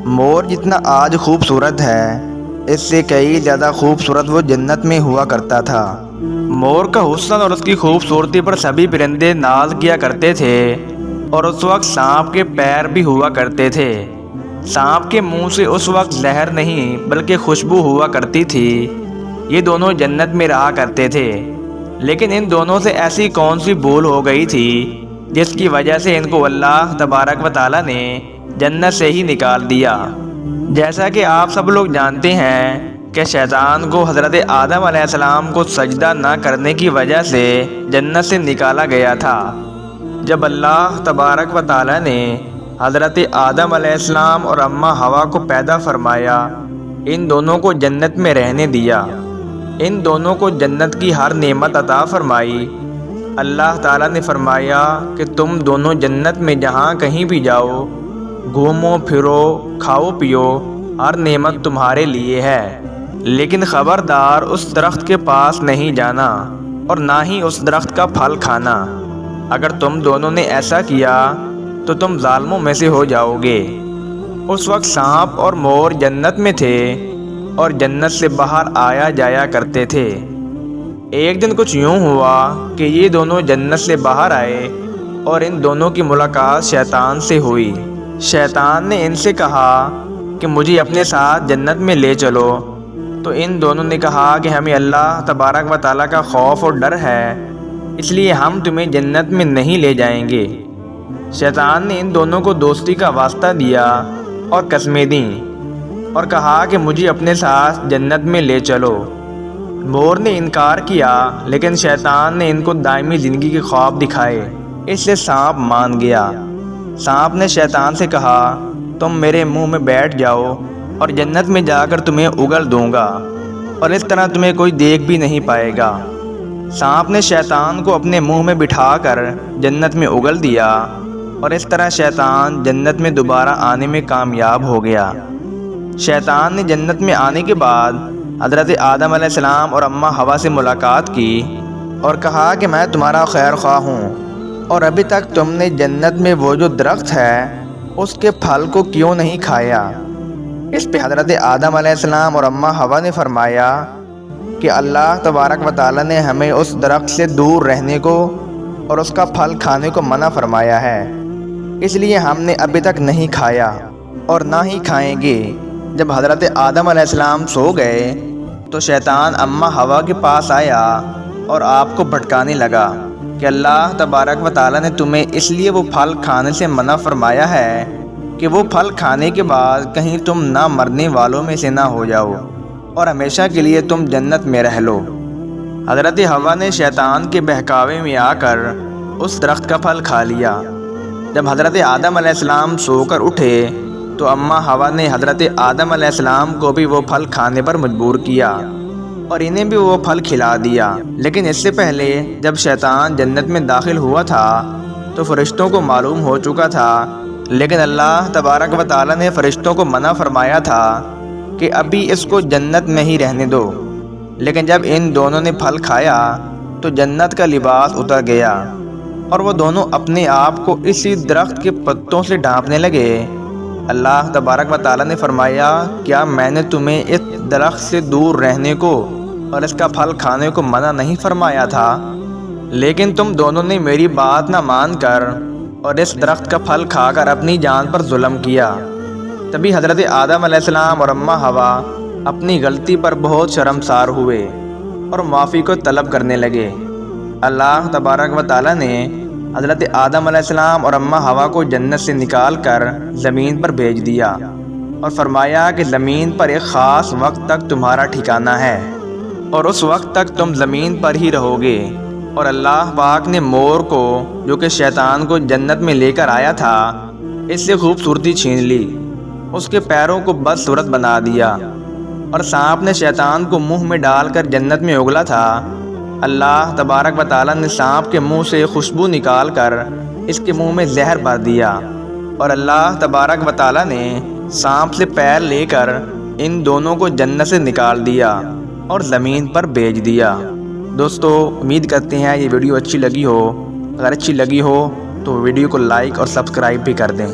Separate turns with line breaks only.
مور جتنا آج خوبصورت ہے اس سے کئی زیادہ خوبصورت وہ جنت میں ہوا کرتا تھا۔ مور کا حسن اور اس کی خوبصورتی پر سبھی پرندے ناز کیا کرتے تھے، اور اس وقت سانپ کے پیر بھی ہوا کرتے تھے۔ سانپ کے منہ سے اس وقت زہر نہیں بلکہ خوشبو ہوا کرتی تھی۔ یہ دونوں جنت میں رہا کرتے تھے، لیکن ان دونوں سے ایسی کون سی بھول ہو گئی تھی جس کی وجہ سے ان کو اللہ تبارک و تعالیٰ نے جنت سے ہی نکال دیا۔ جیسا کہ آپ سب لوگ جانتے ہیں کہ شیطان کو حضرت آدم علیہ السلام کو سجدہ نہ کرنے کی وجہ سے جنت سے نکالا گیا تھا۔ جب اللہ تبارک و تعالیٰ نے حضرت آدم علیہ السلام اور اماں حوا کو پیدا فرمایا، ان دونوں کو جنت میں رہنے دیا، ان دونوں کو جنت کی ہر نعمت عطا فرمائی۔ اللہ تعالیٰ نے فرمایا کہ تم دونوں جنت میں جہاں کہیں بھی جاؤ، گھومو پھرو، کھاؤ پیو، ہر نعمت تمہارے لیے ہے، لیکن خبردار اس درخت کے پاس نہیں جانا اور نہ ہی اس درخت کا پھل کھانا۔ اگر تم دونوں نے ایسا کیا تو تم ظالموں میں سے ہو جاؤ گے۔ اس وقت سانپ اور مور جنت میں تھے اور جنت سے باہر آیا جایا کرتے تھے۔ ایک دن کچھ یوں ہوا کہ یہ دونوں جنت سے باہر آئے اور ان دونوں کی ملاقات شیطان سے ہوئی۔ شیطان نے ان سے کہا کہ مجھے اپنے ساتھ جنت میں لے چلو، تو ان دونوں نے کہا کہ ہمیں اللہ تبارک و تعالیٰ کا خوف اور ڈر ہے، اس لیے ہم تمہیں جنت میں نہیں لے جائیں گے۔ شیطان نے ان دونوں کو دوستی کا واسطہ دیا اور قسمیں دیں اور کہا کہ مجھے اپنے ساتھ جنت میں لے چلو۔ مور نے انکار کیا، لیکن شیطان نے ان کو دائمی زندگی کے خواب دکھائے، اس سے سانپ مان گیا۔ سانپ نے شیطان سے کہا تم میرے منہ میں بیٹھ جاؤ اور جنت میں جا کر تمہیں اگل دوں گا، اور اس طرح تمہیں کوئی دیکھ بھی نہیں پائے گا۔ سانپ نے شیطان کو اپنے منہ میں بٹھا کر جنت میں اگل دیا، اور اس طرح شیطان جنت میں دوبارہ آنے میں کامیاب ہو گیا۔ شیطان نے جنت میں آنے کے بعد حضرت آدم علیہ السلام اور اماں حوا سے ملاقات کی اور کہا کہ میں تمہارا خیر خواہ ہوں، اور ابھی تک تم نے جنت میں وہ جو درخت ہے اس کے پھل کو کیوں نہیں کھایا؟ اس پہ حضرت آدم علیہ السلام اور اماں حوا نے فرمایا کہ اللہ تبارک و تعالیٰ نے ہمیں اس درخت سے دور رہنے کو اور اس کا پھل کھانے کو منع فرمایا ہے، اس لیے ہم نے ابھی تک نہیں کھایا اور نہ ہی کھائیں گے۔ جب حضرت آدم علیہ السلام سو گئے تو شیطان اماں حوا کے پاس آیا اور آپ کو بھٹکانے لگا کہ اللہ تبارک و تعالیٰ نے تمہیں اس لیے وہ پھل کھانے سے منع فرمایا ہے کہ وہ پھل کھانے کے بعد کہیں تم نہ مرنے والوں میں سے نہ ہو جاؤ اور ہمیشہ کے لیے تم جنت میں رہ لو۔ حضرت حوا نے شیطان کے بہکاوے میں آ کر اس درخت کا پھل کھا لیا۔ جب حضرت آدم علیہ السلام سو کر اٹھے تو اماں حوا نے حضرت آدم علیہ السلام کو بھی وہ پھل کھانے پر مجبور کیا اور انہیں بھی وہ پھل کھلا دیا۔ لیکن اس سے پہلے جب شیطان جنت میں داخل ہوا تھا تو فرشتوں کو معلوم ہو چکا تھا، لیکن اللہ تبارک و تعالیٰ نے فرشتوں کو منع فرمایا تھا کہ ابھی اس کو جنت میں ہی رہنے دو۔ لیکن جب ان دونوں نے پھل کھایا تو جنت کا لباس اتر گیا اور وہ دونوں اپنے آپ کو اسی درخت کے پتوں سے ڈھانپنے لگے۔ اللہ تبارک و تعالیٰ نے فرمایا کیا میں نے تمہیں اس درخت سے دور رہنے کو اور اس کا پھل کھانے کو منع نہیں فرمایا تھا؟ لیکن تم دونوں نے میری بات نہ مان کر اور اس درخت کا پھل کھا کر اپنی جان پر ظلم کیا۔ تبھی حضرت آدم علیہ السلام اور اماں حوا اپنی غلطی پر بہت شرمسار ہوئے اور معافی کو طلب کرنے لگے۔ اللہ تبارک و تعالیٰ نے حضرت آدم علیہ السلام اور اماں حوا کو جنت سے نکال کر زمین پر بھیج دیا اور فرمایا کہ زمین پر ایک خاص وقت تک تمہارا ٹھکانہ ہے اور اس وقت تک تم زمین پر ہی رہو گے۔ اور اللہ پاک نے مور کو جو کہ شیطان کو جنت میں لے کر آیا تھا اس سے خوبصورتی چھین لی، اس کے پیروں کو بدصورت بنا دیا، اور سانپ نے شیطان کو منہ میں ڈال کر جنت میں اگلا تھا۔ اللہ تبارک و تعالیٰ نے سانپ کے منہ سے خوشبو نکال کر اس کے منہ میں زہر بھر دیا، اور اللہ تبارک و تعالیٰ نے سانپ سے پیر لے کر ان دونوں کو جنت سے نکال دیا اور زمین پر بھیج دیا۔ دوستو امید کرتے ہیں یہ ویڈیو اچھی لگی ہو، اگر اچھی لگی ہو تو ویڈیو کو لائک اور سبسکرائب بھی کر دیں۔